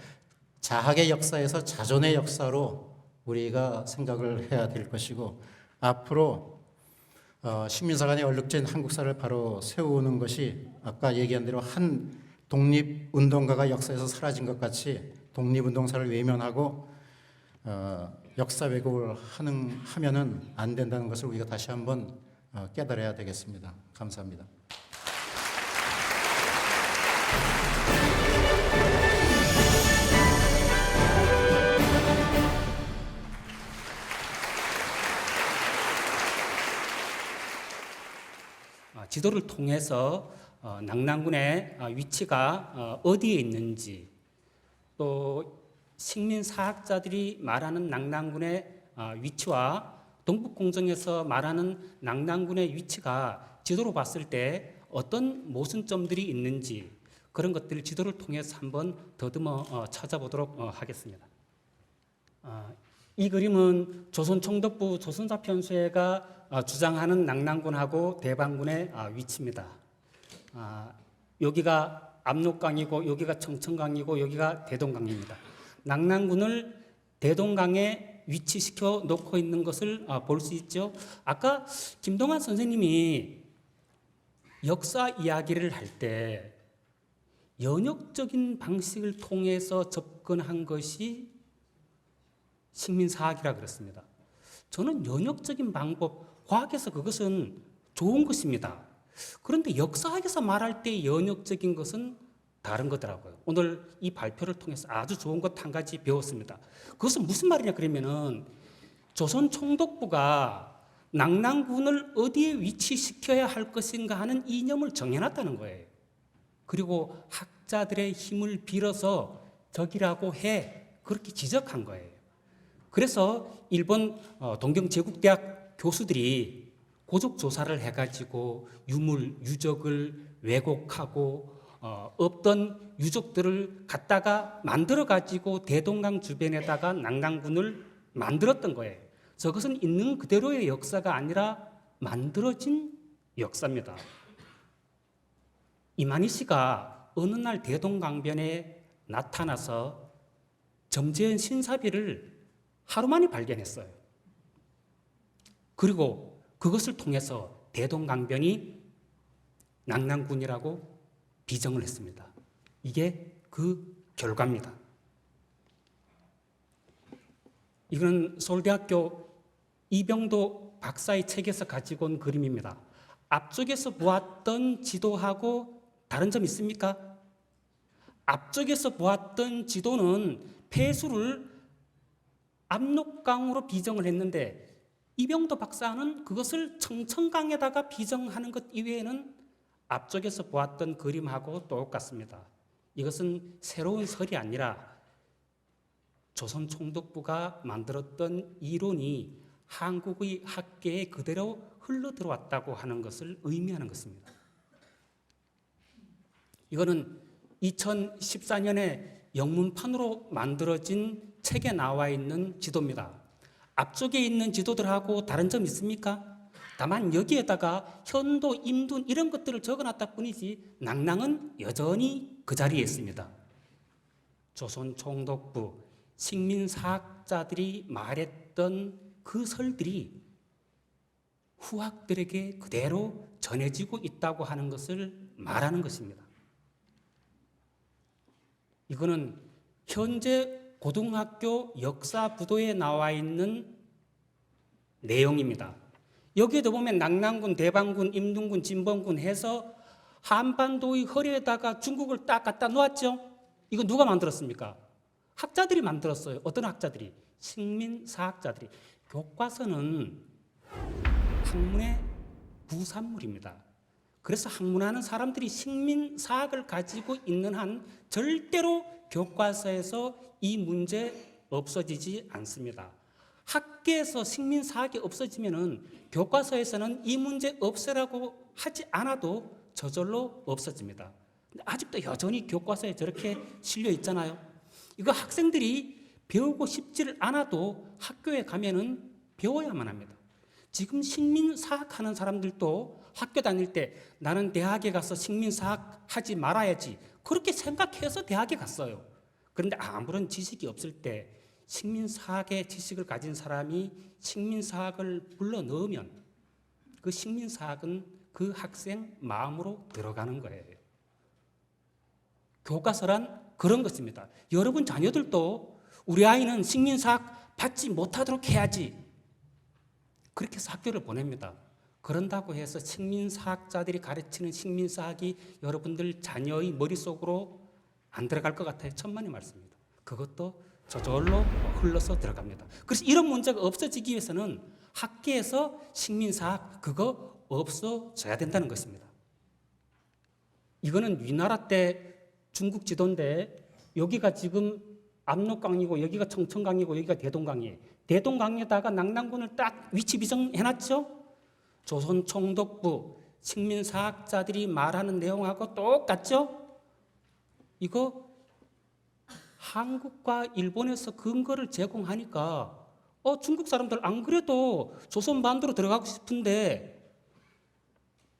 자학의 역사에서 자존의 역사로 우리가 생각을 해야 될 것이고 앞으로 식민사관의 얼룩진 한국사를 바로 세우는 것이 아까 얘기한 대로 한 독립운동가가 역사에서 사라진 것 같이 독립운동사를 외면하고 역사 왜곡을 하면은 안 된다는 것을 우리가 다시 한번 깨달아야 되겠습니다. 감사합니다. 지도를 통해서 낙랑군의 위치가 어디에 있는지 또 식민사학자들이 말하는 낙랑군의 위치와 동북공정에서 말하는 낙랑군의 위치가 지도로 봤을 때 어떤 모순점들이 있는지 그런 것들을 지도를 통해서 한번 더듬어 찾아보도록 하겠습니다. 이 그림은 조선총독부 조선사편수회가 주장하는 낙랑군하고 대방군의 위치입니다. 여기가 압록강이고 여기가 청천강이고 여기가 대동강입니다. 낙랑군을 대동강에 위치시켜 놓고 있는 것을 볼 수 있죠. 아까 김동환 선생님이 역사 이야기를 할 때 연역적인 방식을 통해서 접근한 것이 식민사학이라 그랬습니다. 저는 연역적인 방법, 과학에서 그것은 좋은 것입니다. 그런데 역사학에서 말할 때 연역적인 것은 다른 거더라고요. 오늘 이 발표를 통해서 아주 좋은 것 한 가지 배웠습니다. 그것은 무슨 말이냐 그러면은 조선 총독부가 낙랑군을 어디에 위치시켜야 할 것인가 하는 이념을 정해놨다는 거예요. 그리고 학자들의 힘을 빌어서 적이라고 해 그렇게 지적한 거예요. 그래서 일본 동경제국대학 교수들이 고적 조사를 해가지고 유물, 유적을 왜곡하고 없던 유적들을 갖다가 만들어가지고 대동강 주변에다가 난강군을 만들었던 거예요. 저것은 있는 그대로의 역사가 아니라 만들어진 역사입니다. 이만희 씨가 어느 날 대동강변에 나타나서 점재현 신사비를 하루 만에 발견했어요. 그리고 그것을 통해서 대동강변이 낙랑군이라고 비정을 했습니다. 이게 그 결과입니다. 이건 서울대학교 이병도 박사의 책에서 가지고 온 그림입니다. 앞쪽에서 보았던 지도하고 다른 점 있습니까? 앞쪽에서 보았던 지도는 폐수를 압록강으로 비정을 했는데 이병도 박사는 그것을 청천강에다가 비정하는 것 이외에는 앞쪽에서 보았던 그림하고 똑같습니다. 이것은 새로운 설이 아니라 조선 총독부가 만들었던 이론이 한국의 학계에 그대로 흘러들어왔다고 하는 것을 의미하는 것입니다. 이거는 2014년에 영문판으로 만들어진 책에 나와 있는 지도입니다. 앞쪽에 있는 지도들하고 다른 점 있습니까? 다만 여기에다가 현도, 임둔 이런 것들을 적어놨다 뿐이지 낙랑은 여전히 그 자리에 있습니다. 조선 총독부, 식민사학자들이 말했던 그 설들이 후학들에게 그대로 전해지고 있다고 하는 것을 말하는 것입니다. 이거는 현재 고등학교 역사부도에 나와 있는 내용입니다. 여기에도 보면 낙랑군, 대방군, 임둔군, 진범군 해서 한반도의 허리에다가 중국을 딱 갖다 놓았죠. 이거 누가 만들었습니까? 학자들이 만들었어요. 어떤 학자들이? 식민사학자들이. 교과서는 학문의 부산물입니다. 그래서 학문하는 사람들이 식민사학을 가지고 있는 한 절대로 교과서에서 이 문제 없어지지 않습니다. 학계에서 식민사학이 없어지면은 교과서에서는 이 문제 없애라고 하지 않아도 저절로 없어집니다. 근데 아직도 여전히 교과서에 저렇게 실려 있잖아요. 이거 학생들이 배우고 싶지를 않아도 학교에 가면은 배워야만 합니다. 지금 식민사학 하는 사람들도 학교 다닐 때 나는 대학에 가서 식민사학 하지 말아야지 그렇게 생각해서 대학에 갔어요. 그런데 아무런 지식이 없을 때 식민사학의 지식을 가진 사람이 식민사학을 불러 넣으면 그 식민사학은 그 학생 마음으로 들어가는 거예요. 교과서란 그런 것입니다. 여러분 자녀들도 우리 아이는 식민사학 받지 못하도록 해야지 그렇게 해서 학교를 보냅니다. 그런다고 해서 식민사학자들이 가르치는 식민사학이 여러분들 자녀의 머릿속으로 안 들어갈 것 같아요. 천만의 말씀입니다. 그것도 저절로 흘러서 들어갑니다. 그래서 이런 문제가 없어지기 위해서는 학계에서 식민사학 그거 없어져야 된다는 것입니다. 이거는 위나라 때 중국 지도인데 여기가 지금 압록강이고 여기가 청천강이고 여기가 대동강이에요. 대동강에다가 낙랑군을 딱 위치 비정해놨죠. 조선 총독부 식민사학자들이 말하는 내용하고 똑같죠. 이거 한국과 일본에서 근거를 제공하니까 중국 사람들 안 그래도 조선 반도로 들어가고 싶은데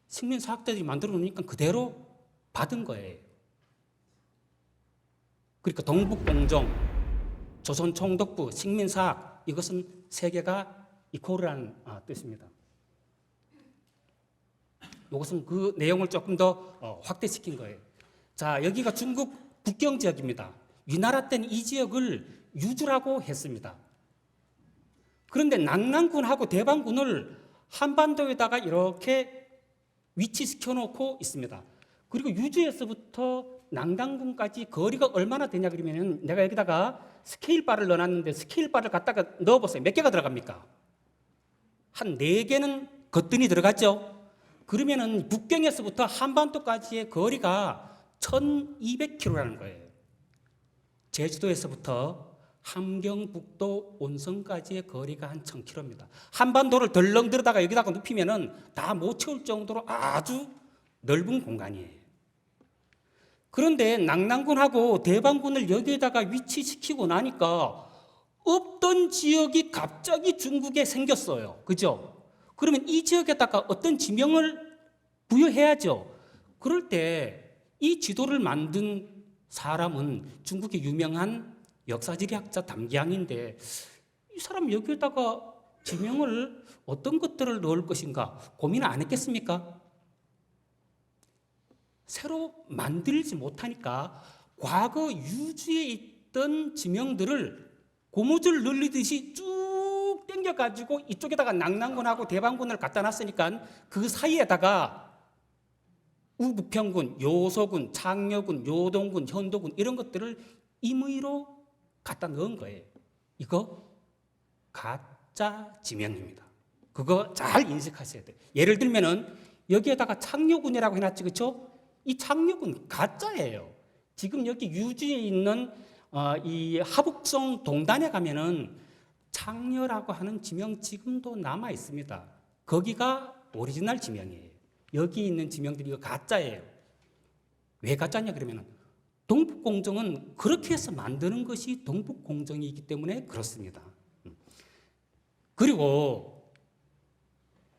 식민사학자들이 만들어 놓으니까 그대로 받은 거예요. 그러니까 동북공정, 조선 총독부, 식민사학 이것은 세 개가 이코르라는 뜻입니다. 이것은 그 내용을 조금 더 확대시킨 거예요. 자, 여기가 중국 북경 지역입니다. 위나라 때는 이 지역을 유주라고 했습니다. 그런데 낙랑군하고 대방군을 한반도에다가 이렇게 위치시켜 놓고 있습니다. 그리고 유주에서부터 낙랑군까지 거리가 얼마나 되냐 그러면 내가 여기다가 스케일바를 넣어놨는데 스케일바를 갖다가 넣어보세요. 몇 개가 들어갑니까? 한 4개는 거뜬히 들어갔죠. 그러면은 북경에서부터 한반도까지의 거리가 1200km라는 거예요. 제주도에서부터 함경북도 온성까지의 거리가 한 1000km입니다. 한반도를 덜렁 들어다가 여기다가 눕히면은 다 못 채울 정도로 아주 넓은 공간이에요. 그런데 낙랑군하고 대방군을 여기에다가 위치시키고 나니까 없던 지역이 갑자기 중국에 생겼어요. 그죠? 그러면 이 지역에다가 어떤 지명을 부여해야죠. 그럴 때 이 지도를 만든 사람은 중국의 유명한 역사지리학자 담기양인데 이 사람 여기에다가 지명을 어떤 것들을 넣을 것인가 고민을 안 했겠습니까? 새로 만들지 못하니까 과거 유주에 있던 지명들을 고무줄 늘리듯이 쭉 당겨가지고 이쪽에다가 낙랑군하고 대방군을 갖다 놨으니까 그 사이에다가 우북평군, 요소군, 창녀군, 요동군, 현도군 이런 것들을 임의로 갖다 넣은 거예요. 이거 가짜 지명입니다. 그거 잘 인식하셔야 돼요. 예를 들면은 여기에다가 창녀군이라고 해놨지, 그렇죠? 이 창녀군 가짜예요. 지금 여기 유주에 있는 이 하북성 동단에 가면은 창녀라고 하는 지명 지금도 남아 있습니다. 거기가 오리지널 지명이에요. 여기 있는 지명들이 이거 가짜예요. 왜 가짜냐 그러면은 동북공정은 그렇게 해서 만드는 것이 동북공정이기 때문에 그렇습니다. 그리고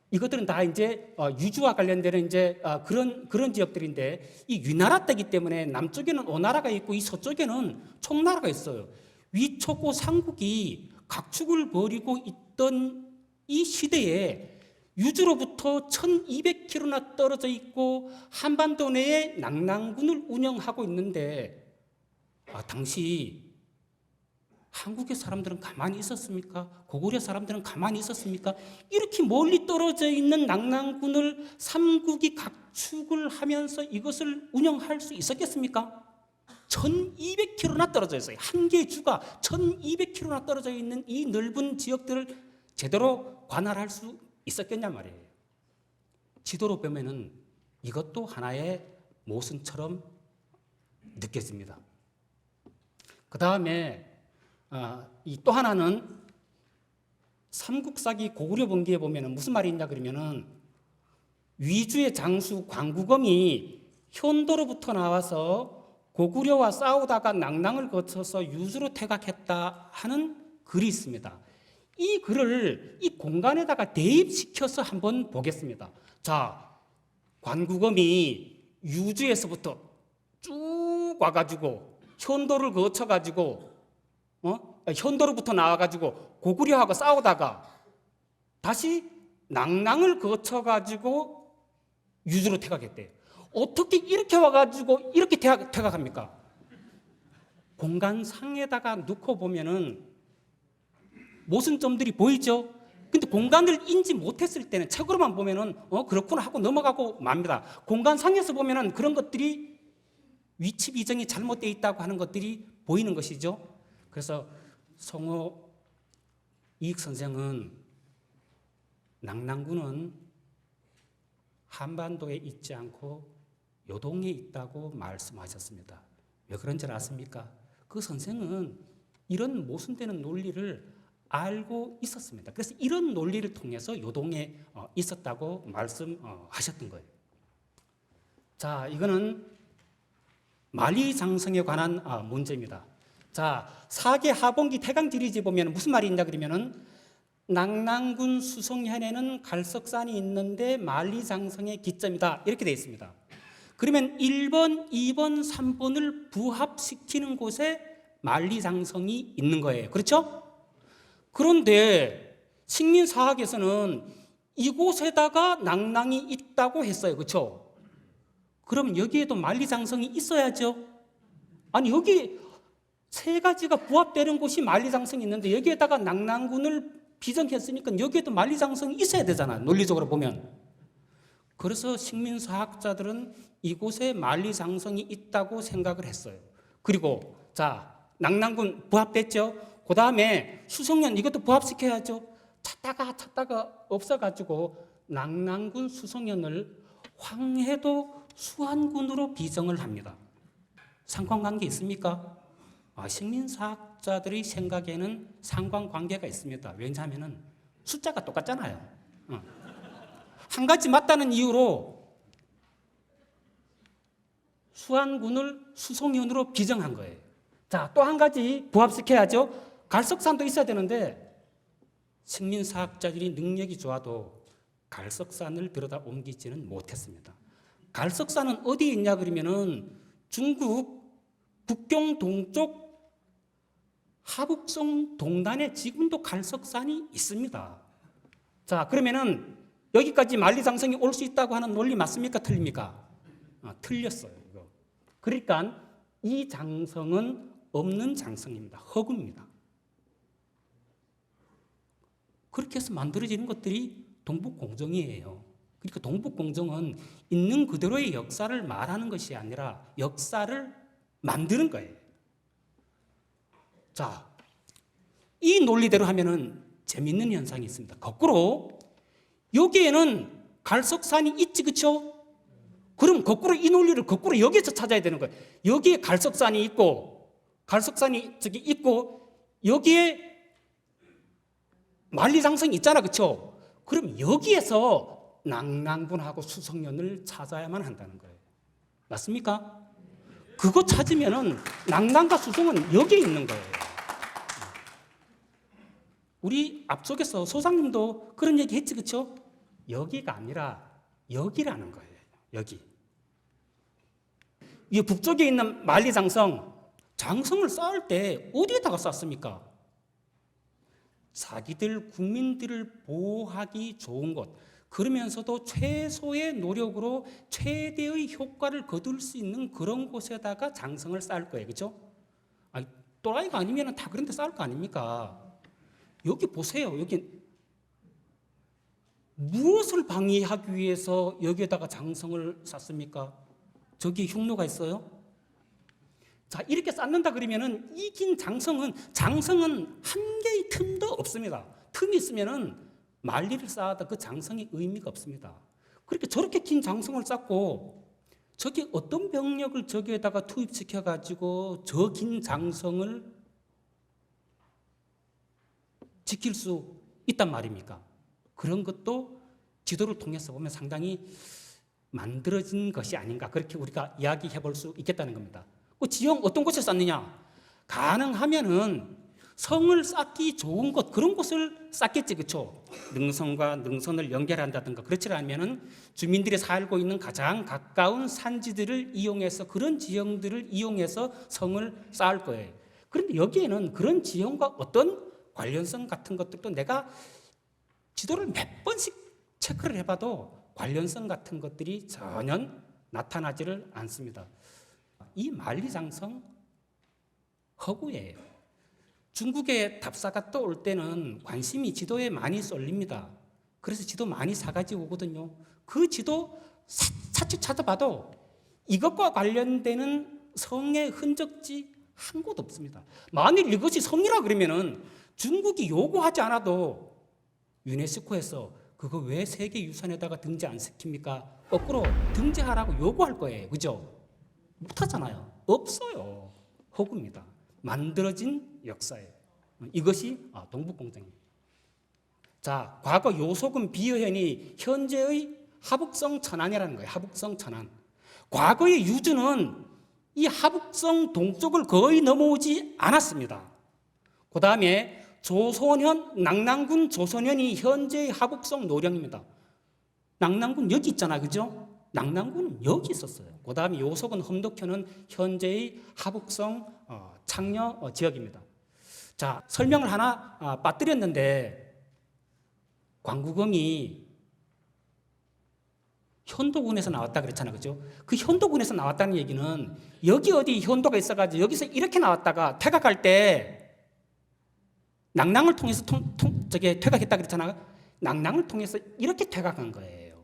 이것들은 다 이제 유주와 관련되는 이제 그런 지역들인데 이 위나라 때이기 때문에 남쪽에는 오나라가 있고 이 서쪽에는 총나라가 있어요. 위초고 삼국이 각축을 벌이고 있던 이 시대에 유주로부터 1200km나 떨어져 있고 한반도 내에 낙랑군을 운영하고 있는데 당시 한국의 사람들은 가만히 있었습니까? 고구려 사람들은 가만히 있었습니까? 이렇게 멀리 떨어져 있는 낙랑군을 삼국이 각축을 하면서 이것을 운영할 수 있었겠습니까? 1200km나 떨어져 있어요. 한 개의 주가 1200km나 떨어져 있는 이 넓은 지역들을 제대로 관할할 수 있었겠냐 말이에요. 지도로 보면은 이것도 하나의 모순처럼 느껴집니다. 그 다음에 이 또 하나는 삼국사기 고구려 번기에 보면은 무슨 말이 있냐 그러면은 위주의 장수 광구검이 현도로부터 나와서 고구려와 싸우다가 낙랑을 거쳐서 유주로 퇴각했다 하는 글이 있습니다. 이 글을 이 공간에다가 대입시켜서 한번 보겠습니다. 자, 관구검이 유주에서부터 쭉 와가지고 현도를 거쳐가지고 현도로부터 나와가지고 고구려하고 싸우다가 다시 낙랑을 거쳐가지고 유주로 퇴각했대요. 어떻게 이렇게 와가지고 이렇게 퇴각합니까? 공간상에다가 놓고 보면은 모순점들이 보이죠? 근데 공간을 인지 못했을 때는 책으로만 보면은 그렇구나 하고 넘어가고 맙니다. 공간상에서 보면은 그런 것들이 위치 비정이 잘못되어 있다고 하는 것들이 보이는 것이죠. 그래서 송호 이익 선생은 낙랑군은 한반도에 있지 않고 요동에 있다고 말씀하셨습니다. 왜 그런지 아십니까? 그 선생은 이런 모순되는 논리를 알고 있었습니다. 그래서 이런 논리를 통해서 요동에 있었다고 말씀하셨던 거예요. 자, 이거는 만리장성에 관한 문제입니다. 자, 사계 하봉기 태강지리지 보면 무슨 말이 있냐 그러면은 낙랑군 수송현에는 갈석산이 있는데 만리장성의 기점이다 이렇게 되어 있습니다. 그러면 1번, 2번, 3번을 부합시키는 곳에 만리장성이 있는 거예요. 그렇죠? 그런데 식민사학에서는 이곳에다가 낙랑이 있다고 했어요. 그렇죠? 그럼 여기에도 만리장성이 있어야죠. 아니 여기 세 가지가 부합되는 곳이 만리장성이 있는데 여기에다가 낙랑군을 비정했으니까 여기에도 만리장성이 있어야 되잖아요. 논리적으로 보면. 그래서 식민사학자들은 이곳에 만리장성이 있다고 생각을 했어요. 그리고 자, 낙랑군 부합됐죠? 그 다음에 수송연 이것도 부합시켜야죠. 찾다가 없어가지고 낙랑군 수송연을 황해도 수안군으로 비정을 합니다. 상관관계 있습니까? 식민사학자들의 생각에는 상관관계가 있습니다. 왜냐하면 숫자가 똑같잖아요. 한 가지 맞다는 이유로 수안군을 수송현으로 비정한 거예요. 자, 또 한 가지 부합시켜야죠. 갈석산도 있어야 되는데 식민사학자들이 능력이 좋아도 갈석산을 들여다 옮기지는 못했습니다. 갈석산은 어디에 있냐 그러면은 중국 북경 동쪽 하북성 동단에 지금도 갈석산이 있습니다. 자, 그러면은 여기까지 만리장성이 올 수 있다고 하는 논리 맞습니까? 틀립니까? 틀렸어요. 이거. 그러니까 이 장성은 없는 장성입니다. 허구입니다. 그렇게 해서 만들어지는 것들이 동북공정이에요. 그러니까 동북공정은 있는 그대로의 역사를 말하는 것이 아니라 역사를 만드는 거예요. 자, 이 논리대로 하면은 재밌는 현상이 있습니다. 거꾸로 여기에는 갈석산이 있지, 그렇죠? 그럼 거꾸로 이 논리를 거꾸로 여기에서 찾아야 되는 거예요. 여기에 갈석산이 있고 갈석산이 저기 있고 여기에 만리장성이 있잖아, 그렇죠? 그럼 여기에서 낙랑군하고 수성연을 찾아야만 한다는 거예요. 맞습니까? 그거 찾으면은 낙랑과 수성은 여기에 있는 거예요. 우리 앞쪽에서 소장님도 그런 얘기 했지, 그렇죠? 여기가 아니라 여기라는 거예요. 여기. 이 북쪽에 있는 만리장성, 장성을 쌓을 때 어디에다가 쌓습니까? 자기들 국민들을 보호하기 좋은 곳, 그러면서도 최소의 노력으로 최대의 효과를 거둘 수 있는 그런 곳에다가 장성을 쌓을 거예요. 그렇죠? 아니, 또라이가 아니면 다 그런 데 쌓을 거 아닙니까? 여기 보세요. 여기 무엇을 방해하기 위해서 여기에다가 장성을 쌓습니까? 저기 흉노가 있어요? 자, 이렇게 쌓는다 그러면은 이 긴 장성은 한 개의 틈도 없습니다. 틈이 있으면은 만리를 쌓아도 그 장성이 의미가 없습니다. 그렇게 저렇게 긴 장성을 쌓고 저기 어떤 병력을 저기에다가 투입시켜 가지고 저 긴 장성을 지킬 수 있단 말입니까? 그런 것도 지도를 통해서 보면 상당히 만들어진 것이 아닌가, 그렇게 우리가 이야기해 볼 수 있겠다는 겁니다. 그 지형 어떤 곳에 쌓느냐? 가능하면은 성을 쌓기 좋은 곳, 그런 곳을 쌓겠지, 그렇죠? 능선과 능선을 연결한다든가, 그렇지 않으면은 주민들이 살고 있는 가장 가까운 산지들을 이용해서, 그런 지형들을 이용해서 성을 쌓을 거예요. 그런데 여기에는 그런 지형과 어떤 관련성 같은 것들도 내가 지도를 몇 번씩 체크를 해봐도 관련성 같은 것들이 전혀 나타나지를 않습니다. 이 만리장성 허구예요. 중국의 답사가 떠올 때는 관심이 지도에 많이 쏠립니다. 그래서 지도 많이 사가지고 오거든요. 그 지도 차츰 찾아봐도 이것과 관련되는 성의 흔적지 한 곳 없습니다. 만일 이것이 성이라 그러면은 중국이 요구하지 않아도 유네스코에서 그거 왜 세계유산에다가 등재 안 시킵니까? 거꾸로 등재하라고 요구할 거예요. 그죠? 못하잖아요. 없어요. 허구입니다. 만들어진 역사예요. 이것이 동북공정입니다. 자, 과거 요소금 비어현이 현재의 하북성 천안이라는 거예요. 하북성 천안. 과거의 유주는 이 하북성 동쪽을 거의 넘어오지 않았습니다. 그 다음에 조선현, 낙랑군 조선현이 현재의 하북성 노령입니다. 낙랑군 여기 있잖아, 그죠? 낙랑군은 여기 있었어요. 그 다음에 요석은 험덕현은 현재의 하북성 창녀 지역입니다. 자, 설명을 하나 빠뜨렸는데, 광구검이 현도군에서 나왔다 그랬잖아, 그죠? 그 현도군에서 나왔다는 얘기는 여기 어디 현도가 있어가지고 여기서 이렇게 나왔다가 퇴각할 때 낙랑을 통해서 퇴각했다 그랬잖아. 낙랑을 통해서 이렇게 퇴각한 거예요.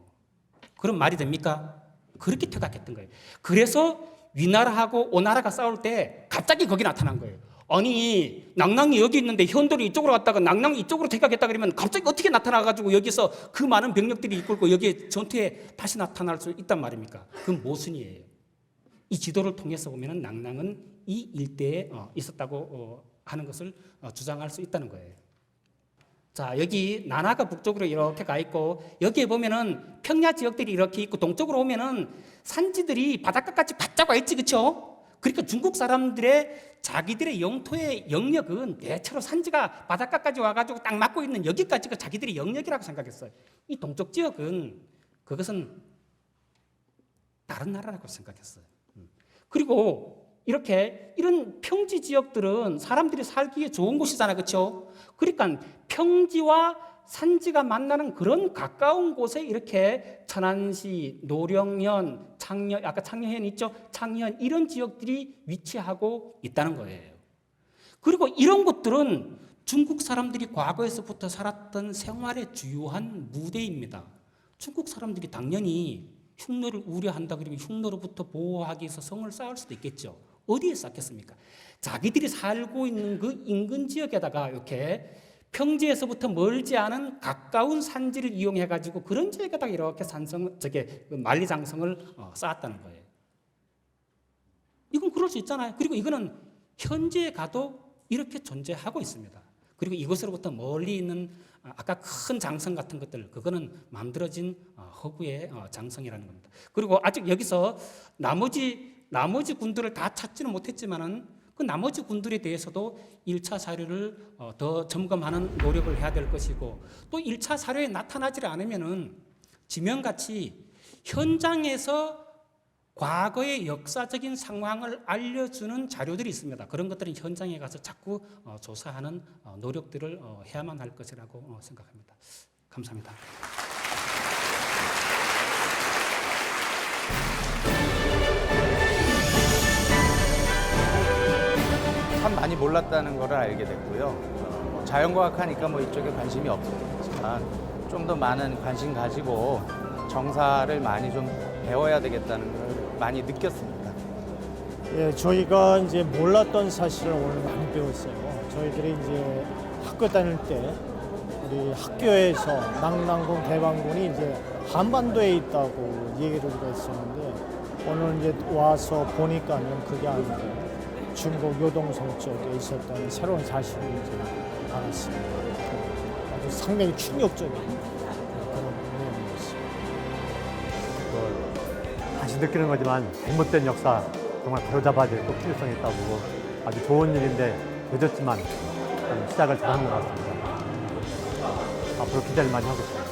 그럼 말이 됩니까? 그렇게 퇴각했던 거예요. 그래서 위나라하고 오나라가 싸울 때 갑자기 거기 나타난 거예요. 아니, 낙랑이 여기 있는데 현도를 이쪽으로 갔다가 낙랑이 이쪽으로 퇴각했다 그러면 갑자기 어떻게 나타나가지고 여기서 그 많은 병력들이 이끌고 여기에 전투에 다시 나타날 수 있단 말입니까? 그건 모순이에요. 이 지도를 통해서 보면은 낭랑은 이 일대에 있었다고 하는 것을 주장할 수 있다는 거예요. 자, 여기 나나가 북쪽으로 이렇게 가 있고 여기에 보면은 평야 지역들이 이렇게 있고 동쪽으로 오면은 산지들이 바닷가까지 바짝 와 있지, 그렇죠? 그러니까 중국 사람들의 자기들의 영토의 영역은 대체로 산지가 바닷가까지 와가지고 딱 막고 있는 여기까지가 자기들의 영역이라고 생각했어요. 이 동쪽 지역은 그것은 다른 나라라고 생각했어요. 그리고 이렇게 이런 평지 지역들은 사람들이 살기에 좋은 곳이잖아요, 그렇죠? 그러니까 평지와 산지가 만나는 그런 가까운 곳에 이렇게 천안시, 노령현, 창녕, 아까 창녕현 있죠? 창녕 이런 지역들이 위치하고 있다는 거예요. 그리고 이런 곳들은 중국 사람들이 과거에서부터 살았던 생활의 주요한 무대입니다. 중국 사람들이 당연히 흉노를 우려한다 그러면 흉노로부터 보호하기 위해서 성을 쌓을 수도 있겠죠. 어디에 쌓겠습니까? 자기들이 살고 있는 그 인근 지역에다가 이렇게 평지에서부터 멀지 않은 가까운 산지를 이용해 가지고 그런 지역에다가 이렇게 만리장성을 쌓았다는 거예요. 이건 그럴 수 있잖아요. 그리고 이거는 현재에 가도 이렇게 존재하고 있습니다. 그리고 이곳으로부터 멀리 있는 아까 큰 장성 같은 것들, 그거는 만들어진 허구의 장성이라는 겁니다. 그리고 아직 여기서 나머지 군들을 다 찾지는 못했지만은 그 나머지 군들에 대해서도 1차 사료를 더 점검하는 노력을 해야 될 것이고 또 1차 사료에 나타나지 않으면은 지명같이 현장에서 과거의 역사적인 상황을 알려주는 자료들이 있습니다. 그런 것들은 현장에 가서 자꾸 조사하는 노력들을 해야만 할 것이라고 생각합니다. 감사합니다. 참 많이 몰랐다는 것을 알게 됐고요. 자연과학 하니까 뭐 이쪽에 관심이 없었지만 좀 더 많은 관심 가지고 정사를 많이 좀 배워야 되겠다는 걸 많이 느꼈습니다. 예, 저희가 이제 몰랐던 사실을 오늘 많이 배웠어요. 저희들이 이제 학교 다닐 때 우리 학교에서 낭랑군 대방군이 이제 한반도에 있다고 얘기를 우리가 했었는데 오늘 이제 와서 보니까는 그게 아니고 중국 요동성 쪽에 있었던 새로운 사실을 이제 알았습니다. 아주 상당히 충격적인 그런 내용이었습니다. 다시 느끼는 거지만 잘못된 역사 정말 바로잡아야 될 꼭 필요성이 있다고 보고 아주 좋은 일인데 늦었지만 시작을 잘한 것 같습니다. 앞으로 기대를 많이 하겠습니다.